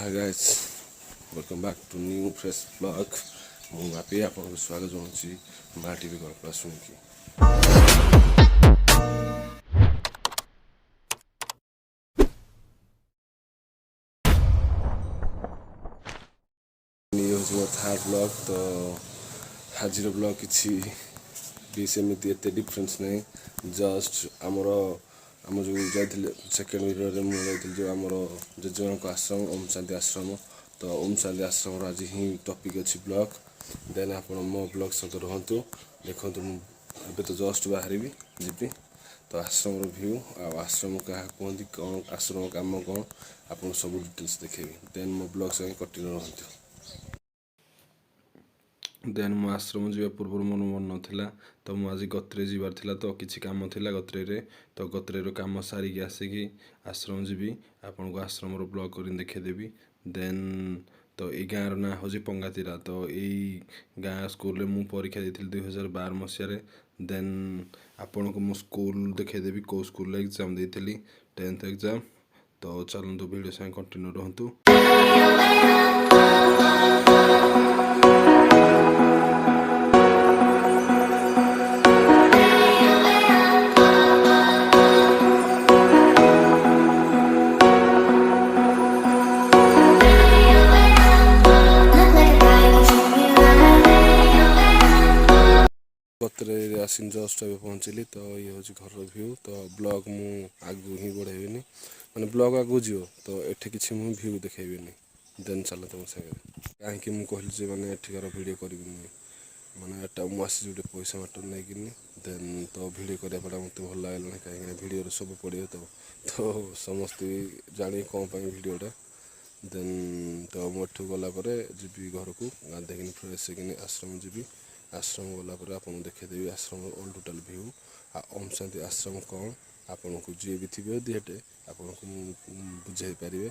Hi guys, welcome back to new fresh vlog. ମୁଁ ବାପି ଆପଣଙ୍କୁ ସ୍ୱାଗତ ଜଣାଉଛି ମା ଟିଭି କଳ୍ପନା ଶୁଣିକି। ଇଏ ହେଉଛି ମୋ ଥାର୍ଡ଼ ବ୍ଲଗ୍। ତ ଆଜିର ବ୍ଲଗ୍ କିଛି ବି ସେମିତି ଏତେ ଡିଫରେନ୍ସ ନାହିଁ। ଜଷ୍ଟ ଆମ ଯେଉଁ ଯାଇଥିଲେ ସେକେଣ୍ଡ ଭିଡ଼ିଓରେ ମୁଁ ଯାଇଥିଲି ଯେଉଁ ଆମର ଜେଜେମାଙ୍କ ଆଶ୍ରମ ଓମ୍ ଶାନ୍ତି ଆଶ୍ରମ। ତ ଓମ୍ ଶାନ୍ତି ଆଶ୍ରମର ଆଜି ହିଁ ଟପିକ୍ ଅଛି ବ୍ଲଗ୍। ଦେନ୍ ଆପଣ ମୋ ବ୍ଲଗ୍ ସହିତ ରୁହନ୍ତୁ, ଦେଖନ୍ତୁ। ମୁଁ ଏବେ ତ ଜଷ୍ଟ ବାହାରିବି ଯିବି। ତ ଆଶ୍ରମର ଭ୍ୟୁ ଆଉ ଆଶ୍ରମ କାହା କୁହନ୍ତି, କ'ଣ ଆଶ୍ରମ କାମ କ'ଣ, ଆପଣଙ୍କୁ ସବୁ ଡିଟେଲ୍ସ ଦେଖେଇବି। ଦେନ୍ ମୋ ବ୍ଲଗ୍ ସାଙ୍ଗେ କଣ୍ଟିନ୍ୟୁ ରୁହନ୍ତୁ। ଦେନ୍ ମୁଁ ଆଶ୍ରମ ଯିବା ପୂର୍ବରୁ ମୋର ମନ ନଥିଲା, ତ ମୁଁ ଆଜି ଗତ୍ରେଇ ଯିବାର ଥିଲା। ତ କିଛି କାମ ଥିଲା ଗତ୍ରେଇରେ, ତ ଗତ୍ରେଇର କାମ ସାରିକି ଆସିକି ଆଶ୍ରମ ଯିବି। ଆପଣଙ୍କୁ ଆଶ୍ରମର ବ୍ଲଗ୍ କରି ଦେଖେଇଦେବି। ଦେନ୍ ତ ଏଇ ଗାଁର ନାଁ ହେଉଛି ପଙ୍ଗାତିରା। ତ ଏଇ ଗାଁ ସ୍କୁଲରେ ମୁଁ ପରୀକ୍ଷା ଦେଇଥିଲି 2012 ମସିହାରେ। ଦେନ୍ ଆପଣଙ୍କୁ ମୁଁ ସ୍କୁଲ ଦେଖେଇଦେବି, କେଉଁ ସ୍କୁଲରେ ଏକ୍ଜାମ୍ ଦେଇଥିଲି, 10th ଏକ୍ଜାମ୍। ତ ଚାଲନ୍ତୁ ଭିଡ଼ିଓ ସାଙ୍ଗେ କଣ୍ଟିନ୍ୟୁ ରୁହନ୍ତୁ। ଗତ୍ରେଇରେ ଆସିକି ଜଷ୍ଟ ଏବେ ପହଞ୍ଚିଲି। ତ ଇଏ ହେଉଛି ଘରର ଭ୍ୟୁ। ତ ବ୍ଲଗ୍ ମୁଁ ଆଗକୁ ହିଁ ବଢ଼େଇବିନି, ମାନେ ବ୍ଲଗ୍ ଆଗକୁ ଯିବ, ତ ଏଠି କିଛି ମୁଁ ଭ୍ୟୁ ଦେଖେଇବିନି। ଦେନ୍ ଚାଲ ତୁମ ସାଙ୍ଗରେ। କାହିଁକି ମୁଁ କହିଲି ଯେ ମାନେ ଏଠିକାର ଭିଡ଼ିଓ କରିବିନି, ମାନେ ଏଟା ମୁଁ ଆସିଛି ଗୋଟେ ପଇସା ମାଟର ନେଇକିନି। ଦେନ୍ ତ ଭିଡ଼ିଓ କରିବା ପାଇଁ ମୋତେ ଭଲ ଲାଗିଲାନି, କାହିଁକିନା ଭିଡ଼ିଓରେ ସବୁ ପଡ଼ିବ। ତ ସମସ୍ତେ ଜାଣିବେ କ'ଣ ପାଇଁ ଭିଡ଼ିଓଟା। ଦେନ୍ ତ ମୁଁ ଏଠୁ ଗଲା ପରେ ଯିବି ଘରକୁ, ଗାଧେଇକିନି ଫ୍ରେଶ୍ ହେଇକିନି ଆଶ୍ରମ ଯିବି। ଆଶ୍ରମ ଗଲା ପରେ ଆପଣଙ୍କୁ ଦେଖେଇଦେବି ଆଶ୍ରମର ଅଲ୍ ଟୋଟାଲ୍ ଭ୍ୟୁ। ଆଉ ଓମ୍ ଶାନ୍ତି ଆଶ୍ରମ କ'ଣ, ଆପଣଙ୍କୁ ଯିଏ ବି ଥିବେ ଦିଏଟେ ଆପଣଙ୍କୁ ବୁଝାଇ ପାରିବେ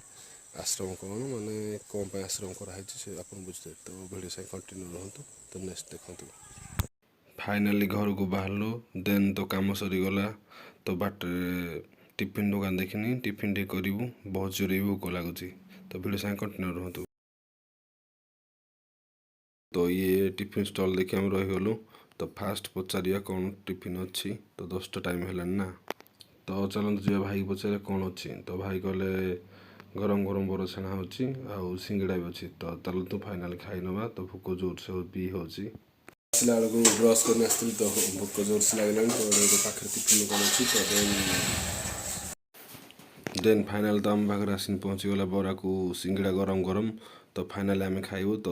ଆଶ୍ରମ କ'ଣ, ମାନେ କ'ଣ ପାଇଁ ଆଶ୍ରମ କରାହେଇଛି, ସେ ଆପଣ ବୁଝିଦେବେ। ତ ଭିଡ଼ିଓ ସାଙ୍ଗେ କଣ୍ଟିନ୍ୟୁ ରୁହନ୍ତୁ। ତ ନେକ୍ସଟ ଦେଖନ୍ତୁ। ଫାଇନାଲି ଘରକୁ ବାହାରିଲୁ। ଦେନ୍ ତ କାମ ସରିଗଲା। ତ ବାଟରେ ଟିଫିନ୍ ଦୋକାନ ଦେଖିନି, ଟିଫିନ୍ ଟିକେ କରିବୁ, ବହୁତ ଜୋରେ ବି ଭୋକ ଲାଗୁଛି। ତ ଭିଡ଼ିଓ ସାଙ୍ଗେ କଣ୍ଟିନ୍ୟୁ ରୁହନ୍ତୁ। ତ ଇଏ ଟିଫିନ୍ ଷ୍ଟଲ୍ ଦେଖି ଆମେ ରହିଗଲୁ। ତ ଫାଷ୍ଟ ପଚାରିବା କ'ଣ ଟିଫିନ୍ ଅଛି। ତ 10ଟା ଟାଇମ୍ ହେଲାଣି ନା। ତ ଚାଲନ୍ତୁ ଯିବା ଭାଇକି ପଚାରିବା କ'ଣ ଅଛି। ତ ଭାଇ କହିଲେ ଗରମ ଗରମ ବରା ଛଣା ହେଉଛି ଆଉ ସିଙ୍ଗଡ଼ା ବି ଅଛି। ତ ଚାଲନ୍ତୁ ଫାଇନାଲି ଖାଇ ନେବା। ତ ଭୋକ ଜୋରସେ ବି ହେଉଛି। ଆସିଲା ବେଳକୁ ବ୍ରସ୍ କରି ଆସିଥିଲି, ତ ଭୋକ ଜୋରସେ ଲାଗିଲାଣି। ତ ପାଖରେ ଟିଫିନ୍ ଦୋକାନ ଅଛି। ତ ଦେନ୍ ଫାଇନାଲ୍ ତ ଆମ ପାଖରେ ଆସିକି ପହଞ୍ଚିଗଲା ବରାକୁ ସିଙ୍ଗଡ଼ା ଗରମ ଗରମ। ତ ଫାଇନାଲି ଆମେ ଖାଇବୁ। ତ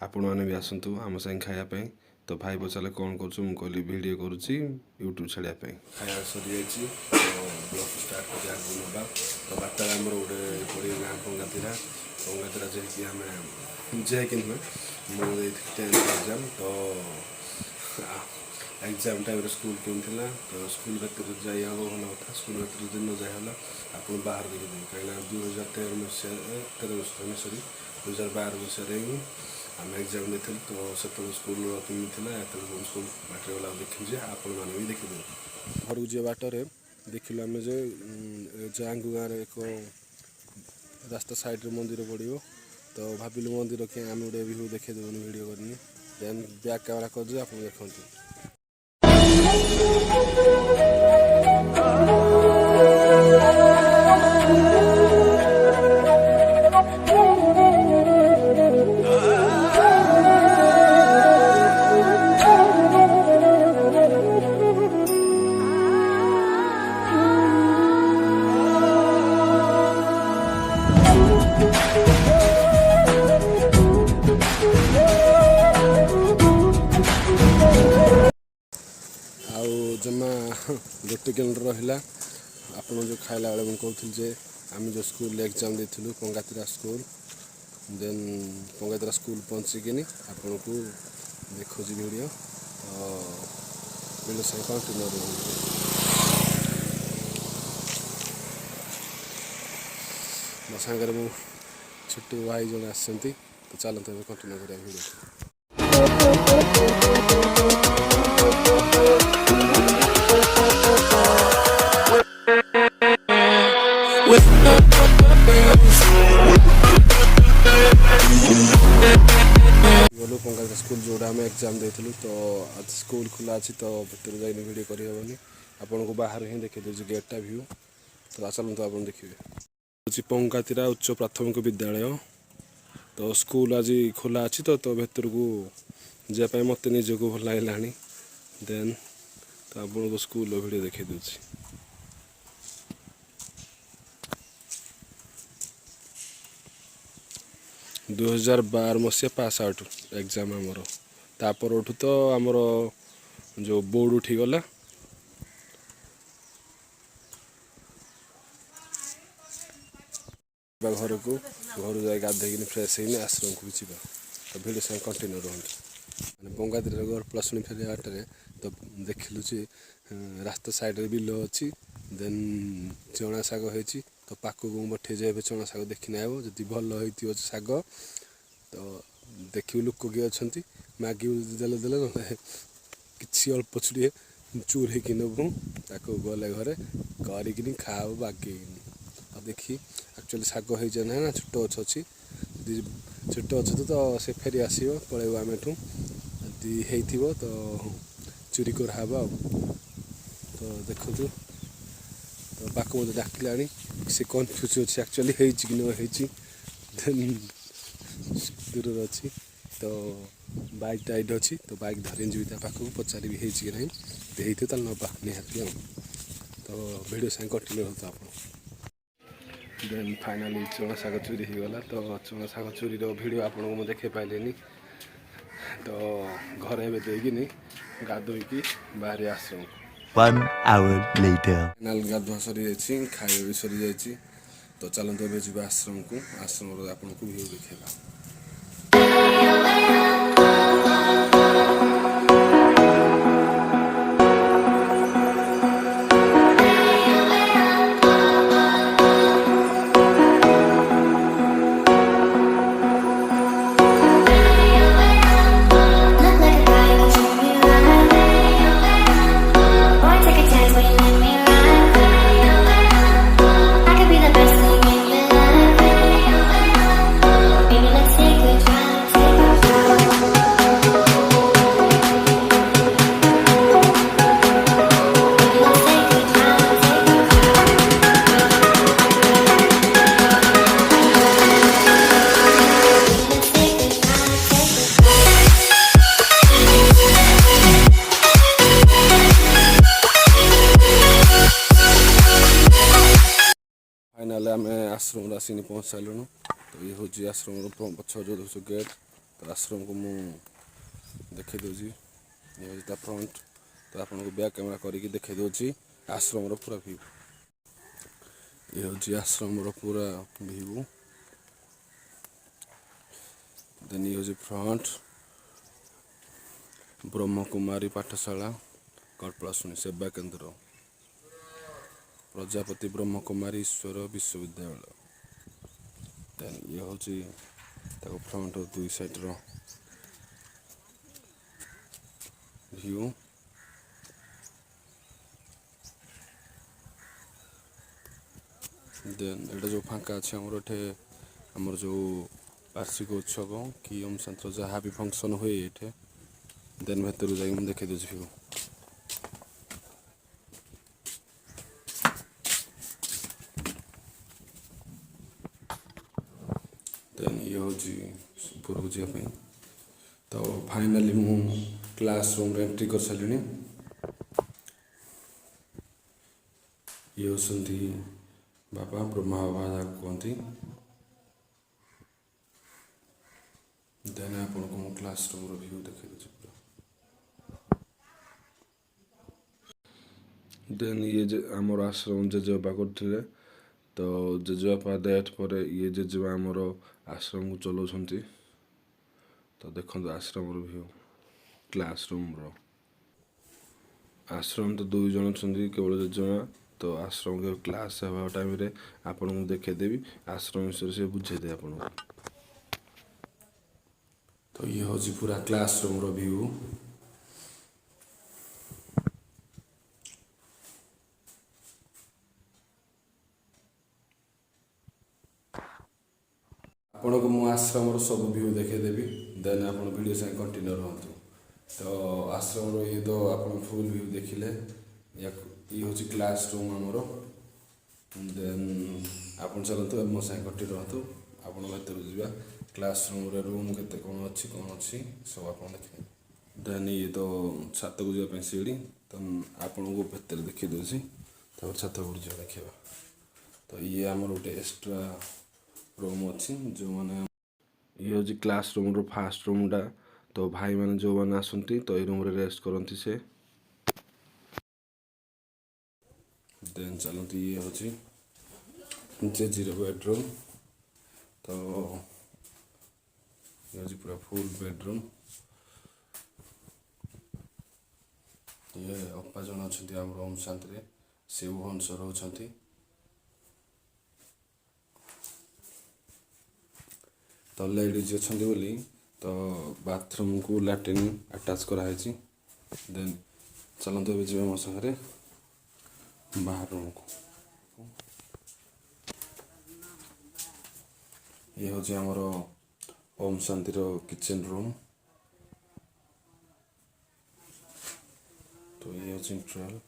ଆପଣମାନେ ବି ଆସନ୍ତୁ ଆମ ସାଙ୍ଗେ ଖାଇବା ପାଇଁ। ତ ଭାଇ ପଚାରିଲେ କ'ଣ କରୁଛୁ, ମୁଁ କହିଲି ଭିଡ଼ିଓ କରୁଛି ୟୁଟ୍ୟୁବ୍ ଛାଡ଼ିବା ପାଇଁ। ଖାଇବା ସରିଯାଇଛି, ବ୍ଲଗ୍ ଷ୍ଟାର୍ଟ କରି ଆଗକୁ ନେବା। ତ ବାଟରେ ଆମର ଗୋଟେ ପଡ଼ିବ ଗାଁ ପଙ୍ଗାତିରା ଯେକି ଆମେ ଯାଇକି ନୁହେଁ, ମୁଁ ଦେଇଥିଲି 10th ଏକ୍ଜାମ୍। ତ ଏକ୍ଜାମ୍ ଟାଇମ୍ରେ ସ୍କୁଲ କେମିତି ଥିଲା, ତ ସ୍କୁଲ ଭିତରେ ଯାଇ ହେବ ଭଲ କଥା। ସ୍କୁଲ ଭିତରେ ଯଦି ନ ଯାଇ ହେଲା ଆପଣ ବାହାର ଦେଖିଦେବେ, କାହିଁକିନା 2013 ମସିହାରେ 2012 ମସିହାରେ ହିଁ ଆମେ ଏକ୍ଜାମ୍ ଦେଇଥିଲୁ। ତ ସେତେବେଳେ ସ୍କୁଲ କେମିତି ଥିଲା, ଏତେବେଳେ ସ୍କୁଲ ବାଟରେ ଗଲା ଦେଖିବୁ ଯେ ଆପଣମାନେ ବି ଦେଖିଦେବେ। ଘରକୁ ଯିବା ବାଟରେ ଦେଖିଲୁ ଆମେ ଯେ ଜାଙ୍ଗୁ ଗାଁରେ ଏକ ରାସ୍ତା ସାଇଡ଼୍ରେ ମନ୍ଦିର ପଡ଼ିବ। ତ ଭାବିଲୁ ମନ୍ଦିର କି ଆମେ ଗୋଟେ ଭିଉ ଦେଖେଇଦେବୁନି, ଭିଡ଼ିଓ କରିନି। ଦେନ୍ ବ୍ୟାକ୍ କ୍ୟାମେରା କରିଛୁ, ଆପଣ ଦେଖନ୍ତୁ। ଆଉ ଜମା 1 କିଲୋମିଟର ରହିଲା। ଆପଣ ଯେଉଁ ଖାଇଲା ବେଳେ ମୁଁ କହୁଥିଲି ଯେ ଆମେ ଯେଉଁ ସ୍କୁଲରେ ଏକ୍ଜାମ୍ ଦେଇଥିଲୁ ପଙ୍ଗାତିରା ସ୍କୁଲ। ଦେନ୍ ପଙ୍ଗାତିରା ସ୍କୁଲ ପହଞ୍ଚିକିନି ଆପଣଙ୍କୁ ଦେଖାଉଛି ଭିଡ଼ିଓ। ଭିଡ଼ିଓ ସାଙ୍ଗେ କଣ୍ଟିନ୍ୟୁ ରୁହନ୍ତୁ। ମୋ ସାଙ୍ଗରେ ମୁଁ ଛୋଟ ଭାଇ ଜଣେ ଆସିଛନ୍ତି। ତ ଚାଲନ୍ତୁ ଏବେ କଣ୍ଟିନ୍ୟୁ କରିବା ଭିଡ଼ିଓ। स्कूल जोड़ा आम एग्जाम देलु तो आज स्कूल खुला अच्छी तो भितर जाइन वीडियो करहबनी आपन को बाहर ही देखी दूसरी गेटा व्यू तो चलते आप देखिए हूँ पंगातिरा उच्च प्राथमिक विद्यालय तो स्कूल आज खोला अच्छी तो भीतर को जावाई मत निजक भल लगे देन तो आपको स्कूल वीडियो देखी दूसरी 2012 मसीहा पास आउट एग्जाम आमर तापर तो आमर जो बोर्ड उठीगला घर को घर जा गाधे फ्रेश होनी आश्रम को जी तो भिड संगे कंटिन्यू रुहतु मैंने बंगादी घर प्लस फेर बाटे तो देखिलु रास्ता साइड बिल अच्छी देन चना शाग होती तो पाक पठे जाए चना शाग देखी आब जदि भल हो शाग तो देखिए लोक किए अच्छा मागे देले देले ना कि अल्प छुड़े चूर हो नबू ताको गले घरे कर खाओ बागे और देखी एक्चुअली शाग हो जाए ना छोट अच्छी छोट अच्छे तो से फेरी आस पलैब आम एठू जदि हो तो चोरी कराब तो देखु तो पाक मत डाकिला से कन्फ्यूज अच्छे एक्चुअली कि नहीं दूर अच्छी तो बाइक टाइड अच्छी तो बाइक धरी जी पाखक पचारि कि ना तो नवा निहाती तो भिडियो संगे कंटिन्यू होता आप देन फाइनाली चना शाग चोरी होगला तो चना शाग चोरी भिडियो आपको मुझे देखे पाइले तो घर एवं देकिनी गाधोईकी बाहर आश्रम 1 hour later फाइनाल गाधुआ सरी जाइए खाଇବା भी सरी जाइए तो चलते एवं जी आश्रम को आश्रम आपको व्यू देखा फाइनाल आम आश्रम आसिक पहुँच सारूँ तो ये हूँ आश्रम पछ जो देखो गेट तो आश्रम को मु देखे दूसरी ये हूँ फ्रंट तो आपको बैक कैमेरा करके देखे दूसरी आश्रम पूरा व्यू ये हूँ आश्रम पूरा व्यू देन ये हूँ फ्रंट ब्रह्मकुमारी पाठशाला कल्पलाशुनी सेवा केन्द्र प्रजापति ब्रह्मकुमारी ईश्वर विश्वविद्यालय देन ये हूँ फ्रंट दुई साइड व्यू देन एटा जो फांका अच्छे आमर जो वार्षिक उत्सव कि ओम शांत जहाँ भी फंक्शन हुए ये देन भर जा देखे दूसरी व्यू देन ये हूँ ऊपर को जावाई तो फाइनाली मु क्लासरूम एंट्री कर सारे ये होती बाबा ब्रह्मा बाबा जहाँ कहती देन आपको मो क्लासरूम व्यू देखे पूरा देन ये आमर आश्रम जेजेबापा करते तो जेजेबापा डेथ पर ये जेजेबा आमर आश्रम को चलाउछन्ति तो देखो आश्रम व्यू क्लासरूम आश्रम तो 2 जन अच्छा केवल जेजेमा तो आश्रम के क्लास हवा टाइम रे आपन को देखेदेवी आश्रम विषय से बुझेदे आपन तो ये हूँ पूरा क्लासरूम व्यू ଆପଣଙ୍କୁ ମୁଁ ଆଶ୍ରମର ସବୁ ଭ୍ୟୁ ଦେଖେଇଦେବି ଦେନ୍ ଆପଣ ଭିଡ଼ିଓ ସାଙ୍ଗେ କଣ୍ଟିନ୍ୟୁ ରୁହନ୍ତୁ। ତ ଆଶ୍ରମର ଇଏ ତ ଆପଣ ଫୁଲ୍ ଭ୍ୟୁ ଦେଖିଲେ ଇଏ ହେଉଛି କ୍ଲାସ୍ ରୁମ୍ ଆମର। ଦେନ୍ ଆପଣ ଚାଲନ୍ତୁ ମୋ ସାଙ୍ଗେ କଣ୍ଟିନ୍ୟୁ ରୁହନ୍ତୁ। ଆପଣ ଭିତରକୁ ଯିବା କ୍ଲାସ୍ ରୁମ୍ରେ ରୁମ୍ କେତେ କ'ଣ ଅଛି ସବୁ ଆପଣ ଦେଖିବେ। ଦେନ୍ ଇଏ ତ ଛାତକୁ ଯିବା ପାଇଁ ସିଡ଼ି ତ ଆପଣଙ୍କୁ ଭିତରେ ଦେଖେଇ ଦେଉଛି ତାପରେ ଛାତ ଉପରକୁ ଯିବା ଦେଖିବା। ତ ଇଏ ଆମର ଗୋଟେ ଏକ୍ସଟ୍ରା ରୁମ୍ ଅଛି ଯେଉଁମାନେ ଇଏ ହେଉଛି କ୍ଲାସ୍ ରୁମ୍ର ଫାଷ୍ଟ ରୁମ୍ଟା। ତ ଭାଇମାନେ ଯେଉଁମାନେ ଆସନ୍ତି ତ ଏଇ ରୁମ୍ରେ ରେଷ୍ଟ କରନ୍ତି ସେ। ଦେନ୍ ଚାଲନ୍ତୁ ଇଏ ହେଉଛି ଜେଜିର ବେଡ଼ରୁମ୍। ତ ଇଏ ହେଉଛି ପୁରା ଫୁଲ୍ ବେଡ଼ରୁମ୍। ଇଏ ଅପା ଜଣେ ଅଛନ୍ତି ଆମର ଓମ୍ ଶାନ୍ତିରେ ସେ ଭୁବନେଶ୍ୱର ରହୁଛନ୍ତି। ତ ଲେଡ଼ିଜ୍ ଅଛନ୍ତି ବୋଲି ତ ବାଥରୁମ୍କୁ ଲାଟ୍ରିନ୍ ଆଟାଚ୍ କରାହେଇଛି। ଦେନ୍ ଚାଲନ୍ତୁ ଏବେ ଯିବା ମୋ ସାଙ୍ଗରେ ବାହାର ରୁମ୍କୁ। ଇଏ ହେଉଛି ଆମର ଓମ୍ ଶାନ୍ତିର କିଚେନ୍ ରୁମ୍। ତ ଇଏ ହେଉଛି ଇଣ୍ଟରଭାଲ୍।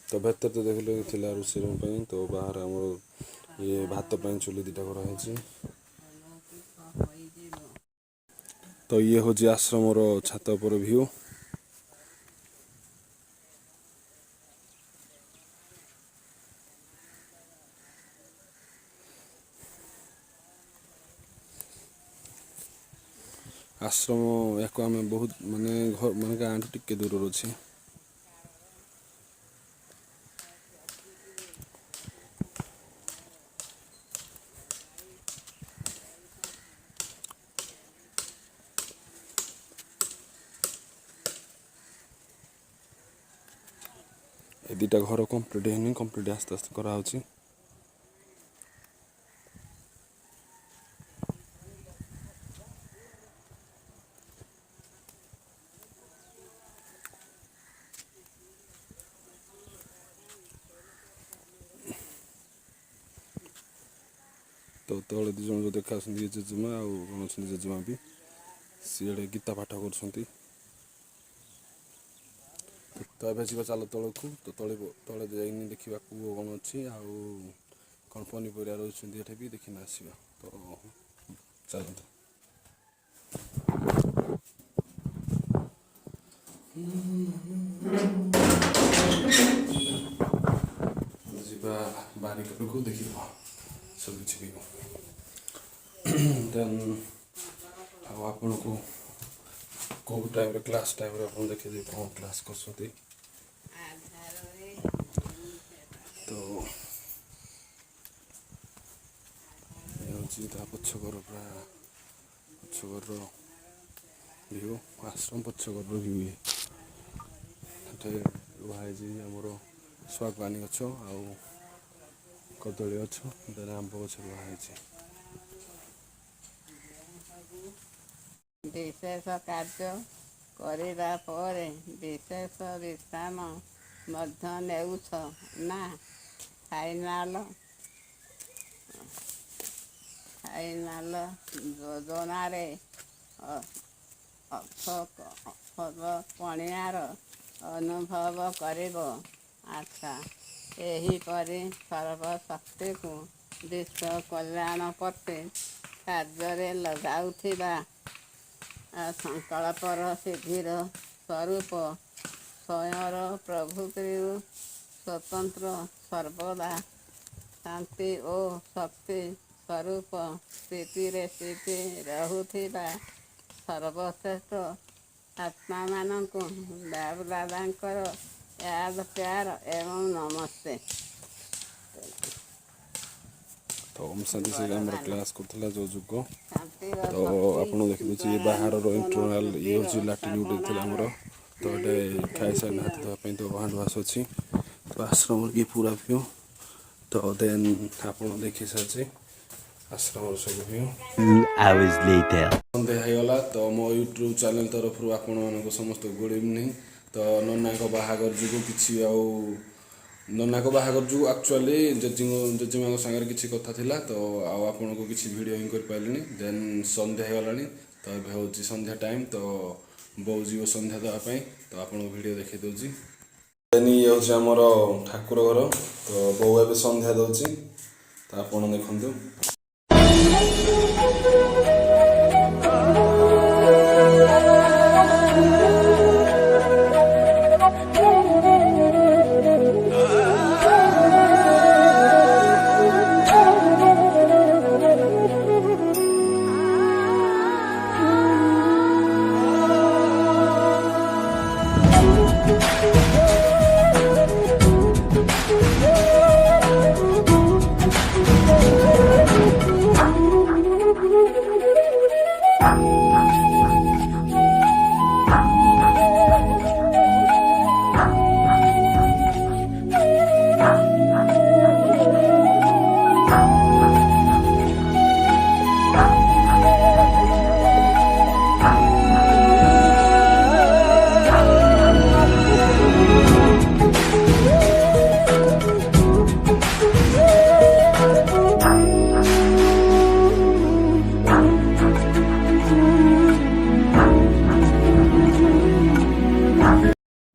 ତ ଭିତରେ ତ ଦେଖିଲେ ଥିଲା ରୋଷେଇ ରୁମ୍ ପାଇଁ। ତ ବାହାରେ ଆମର ଇଏ ଭାତ ପାଇଁ ଚୁଲି ଦୁଇଟା କରାହେଇଛି। ତ ଇଏ ହେଉଛି ଆଶ୍ରମର ଛାତ ଉପର ଭ୍ୟୁ। ଆଶ୍ରମ ୟାକୁ ଆମେ ବହୁତ ମାନେ ଗାଁଠୁ ଟିକେ ଦୂରରେ ଅଛି। ଏ ଦୁଇଟା ଘର କମ୍ପ୍ଲିଟ୍ ହେଇନି, କମ୍ପ୍ଲିଟ୍ ଆସ୍ତେ ଆସ୍ତେ କରାହେଉଛି। ତ ତଳେ ଦୁଇ ଜଣ ଯେଉଁ ଦେଖା ଆସୁଛନ୍ତି ଇଏ ଜେଜେମା ଆଉ ଜଣେ ଅଛନ୍ତି ଜେଜେମା ବି ସିଆଡ଼େ ଗୀତା ପାଠ କରୁଛନ୍ତି। ତ ଏବେ ଯିବା ଚାଲ ତଳକୁ। ତ ତଳେ ଯାଇନି ଦେଖିବା କୂଅ କ'ଣ ଅଛି ଆଉ କ'ଣ ପନିପରିବା ରହୁଛନ୍ତି ଏଠି ବି ଦେଖିନା ଆସିବା। ତ ଚାଲନ୍ତୁ। ଯିବା ବାରିକରକୁ ଦେଖିବା ସବୁ କିଛି ବି। ଦେନ୍ ଆଉ ଆପଣଙ୍କୁ କେଉଁ ଟାଇମ୍ରେ କ୍ଲାସ୍ ଟାଇମ୍ରେ ଆପଣ ଦେଖିଦେବି କ'ଣ କ୍ଲାସ୍ କରୁଛନ୍ତି। ତ ଇଏ ହେଉଛି ତା ପଛକର ପୁରା ପଛକରର ଭିଉ। ଆଶ୍ରମ ପଛକରର ଭିଉ ଇଏ। ଏଠି ରୁଆ ହେଇଛି ଆମର ଶାଗୁଆନୀ ଗଛ ଆଉ କଦଳୀ ଗଛ, ଦେନ୍ ଆମ୍ବ ଗଛ ରୁଆ ହେଇଛି। ବିଶେଷ କାର୍ଯ୍ୟ କରିବା ପରେ ବିଶେଷ ବିଶ୍ରାମ ମଧ୍ୟ ନେଉଛ ନା? ଫାଇନାଲ ଯୋଜନାରେ ଅଥପଣିଆର ଅନୁଭବ କରିବ। ଆଚ୍ଛା, ଏହିପରି ସର୍ବଶକ୍ତିକୁ ବିଶ୍ୱ କଲ୍ୟାଣ ପ୍ରତି କାର୍ଯ୍ୟରେ ଲଗାଉଥିବା ସଂକଳ୍ପର ସିଦ୍ଧିର ସ୍ୱରୂପ ସ୍ୱୟଂର ପ୍ରଭୃତିରୁ ସ୍ୱତନ୍ତ୍ର ସର୍ବଦା ଶାନ୍ତି ଓ ଶକ୍ତି ସ୍ୱରୂପ ସ୍ଥିତିରେ ସ୍ଥିତି ରହୁଥିବା ସର୍ବଶ୍ରେଷ୍ଠ ଆତ୍ମାମାନଙ୍କୁ ବାବଦାଦାଙ୍କର ୟାଦ ପ୍ୟାର ଏବଂ ନମସ୍ତେ। ତ ଓମ୍ ଶାନ୍ତି ସେ ଆମର କ୍ଲାସ୍ କରୁଥିଲା ଯେଉଁ ଯୁଗ। ଶାନ୍ତିର ତ ଶକ୍ତି ଆପଣ ଦେଖିଦେଉଛି ଇଏ ଦ୍ୱାରା ବାହାରର ନୂତନ ଇଣ୍ଟରନାଲ୍ ଇଏ ବୃଦ୍ଧିର ହେଉଛି ଲାଟ୍ରିନ୍ ଗୋଟେ ଥିଲା ସମ୍ଭାବନାର ଆମର। ତ ଏଇଟା ଖାଇସାରିଲେ ହାତ ମିଳିଛି। ଧୋଇବା ପାଇଁ ତ ହ୍ୟାଣ୍ଡ ୱାଶ୍ ଅଛି। ତ ଆଶ୍ରମର ଇଏ ପୁରା ଭ୍ୟୁ। ତ ଦେନ୍ ଆପଣ ଦେଖିସାରିଛି आश्रम सब व्यू 2 hours later. सन्ध्या होगा तो मो यूट्यूब चैनल तरफ आपण मानक समस्त गुड इवनिंग तो नना बाहागर जो किसी नना बाहागर जो एक्चुअली जेजेमा सागर किसी कथा थिला तो आपण को किसी वीडियो ही कर पारे देन सन्ध्या होगा तो ये हूँ सन्ध्या टाइम तो बो जीव सन्ध्या देवाई तो आपको वीडियो देखी दूसरी देन ये हूँ आमर ठाकुर घर तो बो ए सन्ध्या दूसरी तो आप देखु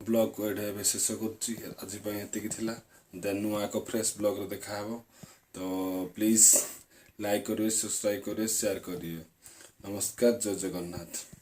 ब्लॉग को ये शेष कर देन नुआ एक फ्रेश ब्लॉग देखा तो प्लीज लाइक करिए सब्सक्राइब करिए शेयर करिए नमस्कार जय जगन्नाथ।